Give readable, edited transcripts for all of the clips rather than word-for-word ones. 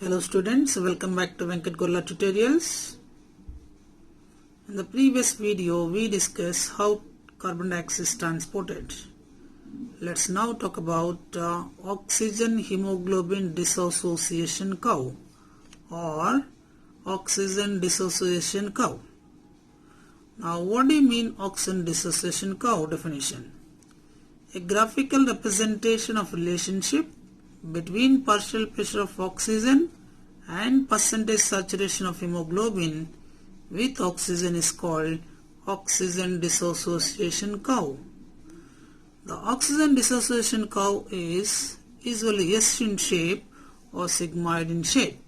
Hello students, welcome back to Venkat Gorla Tutorials. In the previous video we discussed how carbon dioxide is transported. Let's now talk about oxygen hemoglobin dissociation curve or oxygen dissociation curve. Now what do you mean oxygen dissociation curve definition? A graphical representation of relationship between partial pressure of oxygen and percentage saturation of hemoglobin with oxygen is called oxygen dissociation curve. The oxygen dissociation curve is usually S in shape or sigmoid in shape.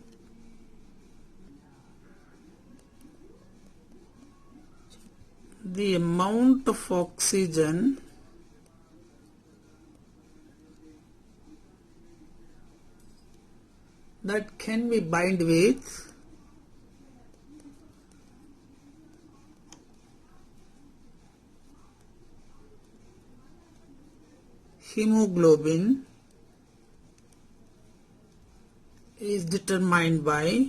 The amount of oxygen that can be bind with hemoglobin is determined by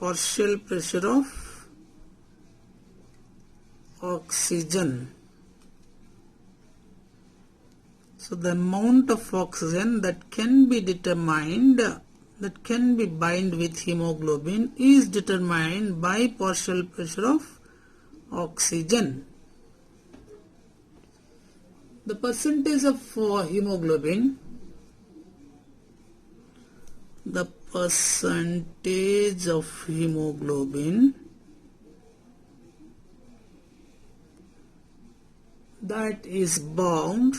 partial pressure of oxygen. So the amount of oxygen that can be determined, that can be bind with hemoglobin is determined by partial pressure of oxygen. The percentage of hemoglobin, the percentage of hemoglobin that is bound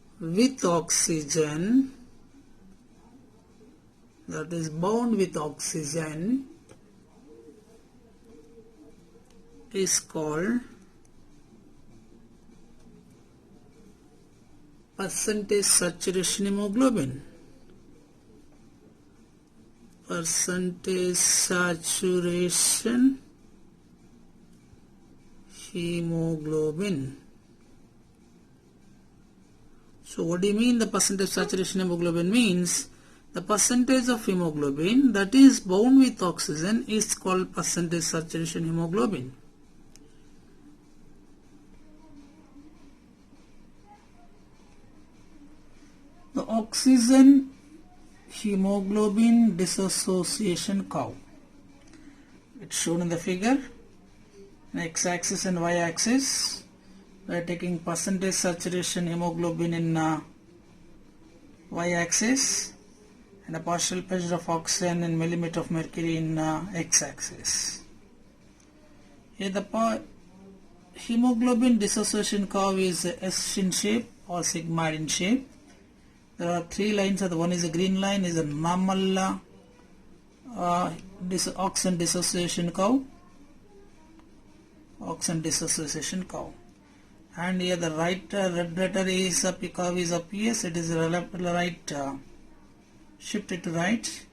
with oxygen, is called percentage saturation hemoglobin. Percentage saturation hemoglobin. So what do you mean the percentage saturation hemoglobin means? The percentage of hemoglobin that is bound with oxygen is called percentage saturation hemoglobin. The oxygen hemoglobin dissociation curve. It's shown in the figure. In x-axis and y-axis, we are taking percentage saturation hemoglobin in y-axis and a partial pressure of oxygen in millimeter of mercury in x-axis. Here the hemoglobin dissociation curve is S in shape or sigmoid in shape. There are three lines. The one is a green line, is a normal oxygen dissociation curve. And here the right red letter is up, curve is up. Yes, it is right, shifted to right,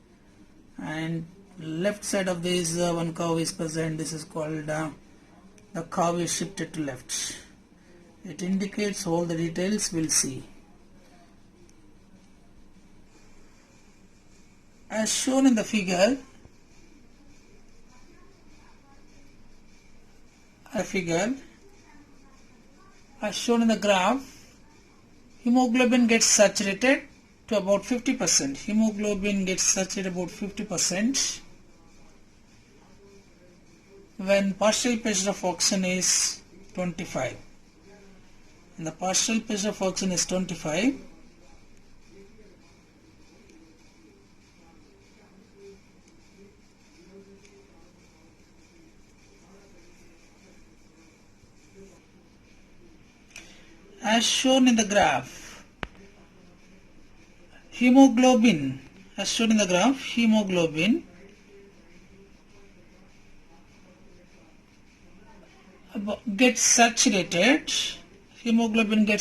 and left side of this one curve is present. This is called the curve is shifted to left. It indicates all the details. We'll see. As shown in the figure, as shown in the graph, hemoglobin gets saturated to about 50%. Hemoglobin gets saturated about 50% when partial pressure of oxygen is 25. And the partial pressure of oxygen is 25. As shown in the graph, hemoglobin gets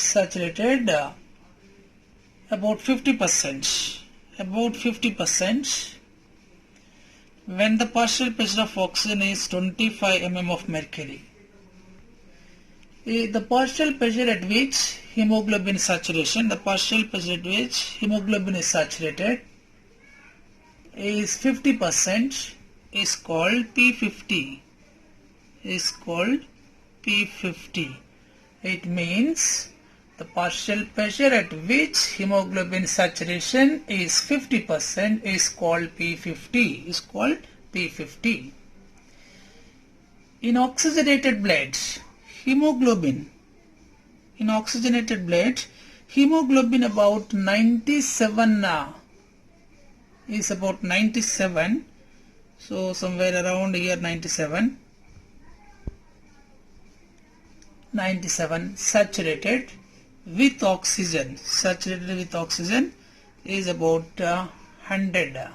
saturated about 50%, when the partial pressure of oxygen is 25 mm of mercury. The partial pressure at which hemoglobin saturation, the partial pressure at which hemoglobin is saturated is 50% is called P50. Is called P50. It means the partial pressure at which hemoglobin saturation is 50% is called P50. Is called P50. In oxygenated blood, hemoglobin. In oxygenated blood, hemoglobin about 97 is about 97. So somewhere around here 97 saturated with oxygen. Saturated with oxygen is about 100.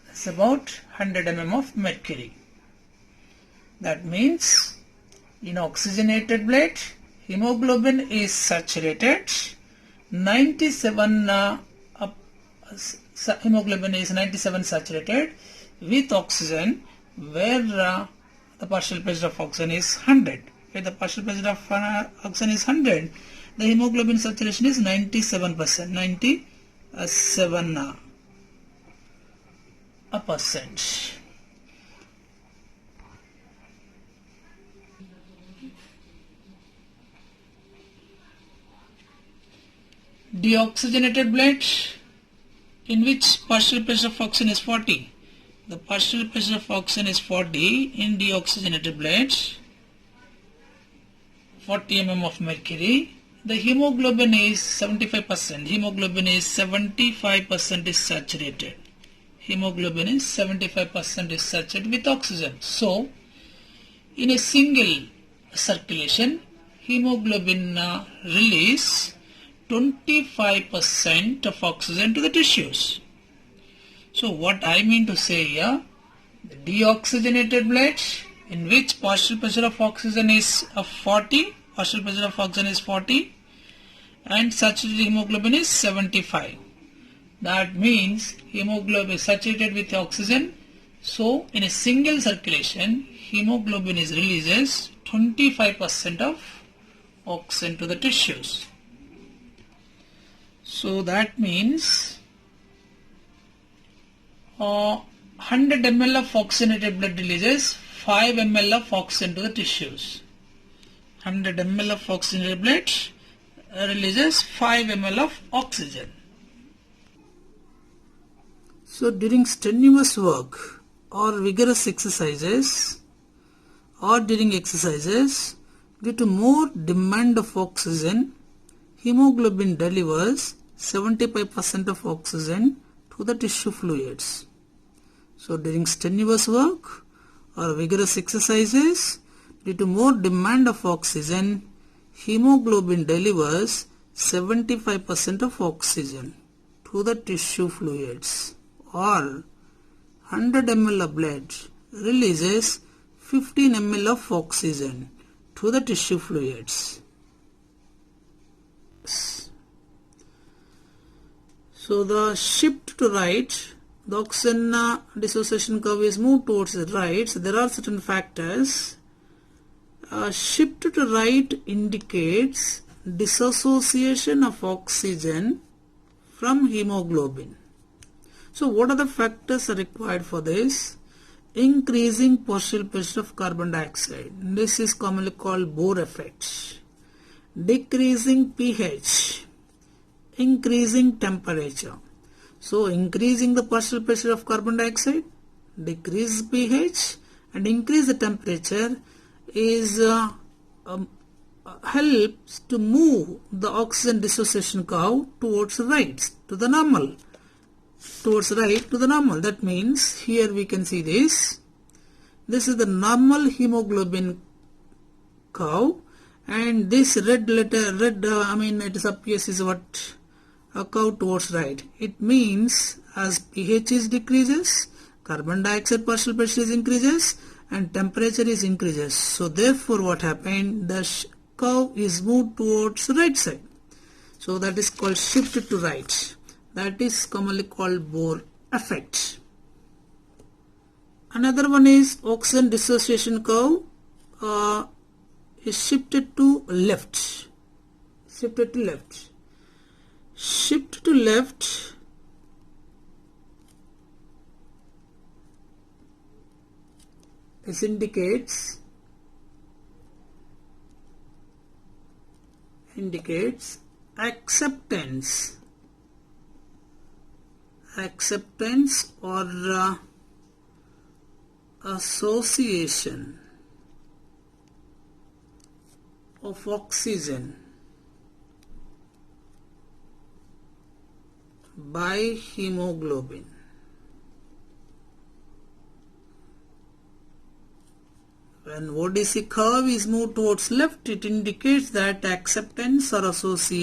It's about 100 mm of mercury. That means in oxygenated blood, hemoglobin is saturated 97. Hemoglobin is 97 saturated with oxygen, where the partial pressure of oxygen is 100. Where the partial pressure of oxygen is 100, the hemoglobin saturation is 97%. 97%. Deoxygenated blood, in which partial pressure of oxygen is 40. The partial pressure of oxygen is 40 in deoxygenated blood, 40 mm of mercury. The hemoglobin is 75%. Hemoglobin is 75% is saturated. Hemoglobin is 75% is saturated with oxygen. So, in a single circulation, hemoglobin release 25% of oxygen to the tissues. So what I mean to say here, the deoxygenated blood, in which partial pressure of oxygen is 40, partial pressure of oxygen is 40 and saturated hemoglobin is 75. That means hemoglobin is saturated with oxygen. So in a single circulation, hemoglobin is releases 25% of oxygen to the tissues. So that means 100 ml of oxygenated blood releases 5 ml of oxygen to the tissues. 100 ml of oxygenated blood releases 5 ml of oxygen. So during strenuous work or vigorous exercises or during exercises, due to more demand of oxygen, hemoglobin delivers 75% of oxygen to the tissue fluids. So during strenuous work or vigorous exercises, due to more demand of oxygen, hemoglobin delivers 75% of oxygen to the tissue fluids, or 100 ml of blood releases 15 ml of oxygen to the tissue fluids. So the shift to right, the oxygen dissociation curve is moved towards the right. So there are certain factors. Shift to right indicates dissociation of oxygen from hemoglobin. So what are the factors required for this? Increasing partial pressure of carbon dioxide. This is commonly called Bohr Effect. Decreasing pH. Increasing temperature. So increasing the partial pressure of carbon dioxide, decrease pH and increase the temperature is helps to move the oxygen dissociation curve towards right to the normal. Towards right to the normal. That means here we can see this. This is the normal hemoglobin curve, and this red letter, it appears is what a curve towards right. It means as pH is decreases, carbon dioxide partial pressure is increases and temperature is increases. So therefore what happened, the curve is moved towards right side. So that is called shift to right. That is commonly called Bohr effect. Another one is oxygen dissociation curve is shifted to left. Shifted to left. Shift to left. This indicates acceptance or association of oxygen by hemoglobin. When ODC curve is moved towards left, it indicates that acceptance or association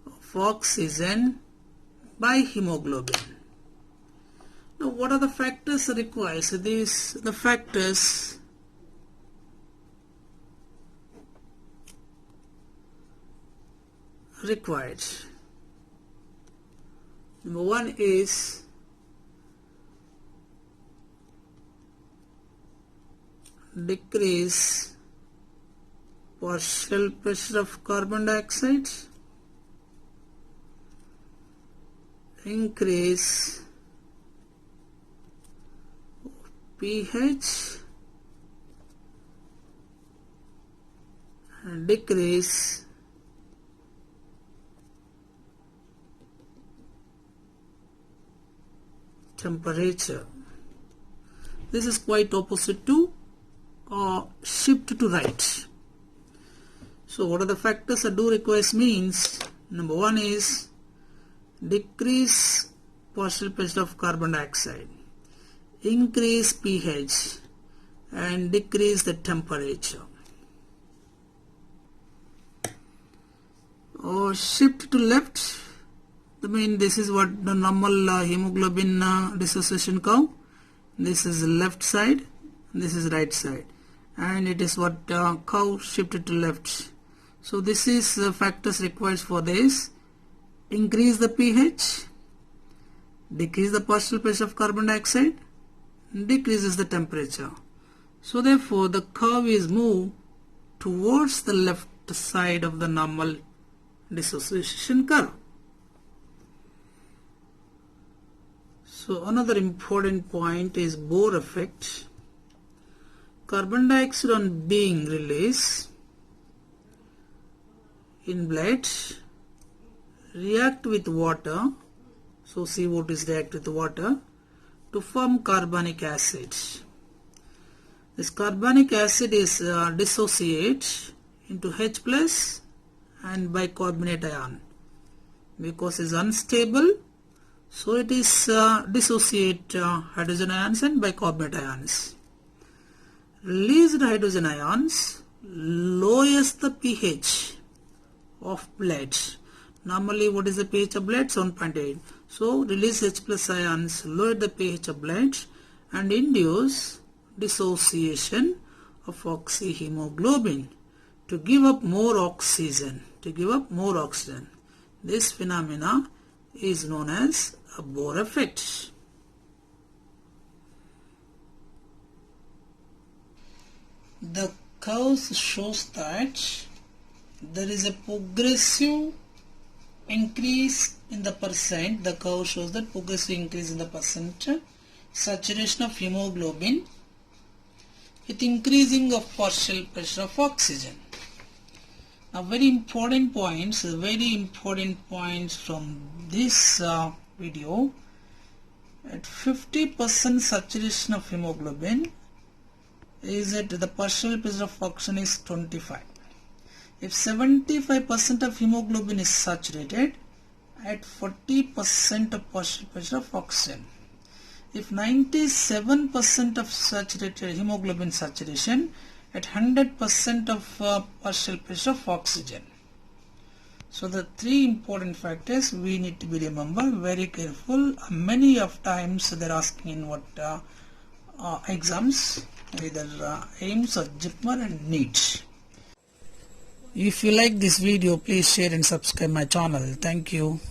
of oxygen by hemoglobin. Now, what are the factors required? So the factors required. Number one is decrease partial pressure of carbon dioxide, increase pH, and decrease temperature. This is quite opposite to shift to right. So what are the factors that do requires means? Number one is decrease partial pressure of carbon dioxide, increase pH, and decrease the temperature. Or shift to left, I mean this is what the normal hemoglobin dissociation curve. This is left side, this is right side, and it is what curve shifted to left. So this is the factors required for this. Increase the pH, decrease the partial pressure of carbon dioxide, decreases the temperature. So therefore the curve is moved towards the left side of the normal dissociation curve. So another important point is Bohr effect. Carbon dioxide on being released in blood react with water, so CO2 is react with water to form carbonic acid. This carbonic acid is dissociate into H plus and bicarbonate ion. Because it is unstable, so it is dissociate hydrogen ions and bicarbonate ions. Released hydrogen ions lowers the pH of blood. Normally what is the pH of blood? 7.8. So release H plus ions lower the pH of blood and induce dissociation of oxyhemoglobin to give up more oxygen. This phenomena is known as a Bohr effect. The curve shows that there is a progressive increase in the percent. The curve shows that progressive increase in the percent saturation of hemoglobin with increasing of partial pressure of oxygen. Now very important points from this video. At 50% saturation of hemoglobin is that the partial pressure of oxygen is 25. If 75% of hemoglobin is saturated, at 40% of partial pressure of oxygen. If 97% of saturated hemoglobin saturation, at 100% of partial pressure of oxygen. So the three important factors we need to be remember very careful. Many of times they are asking in what exams, either AIMS or JIPMER and NEET. If you like this video, please share and subscribe my channel. Thank you.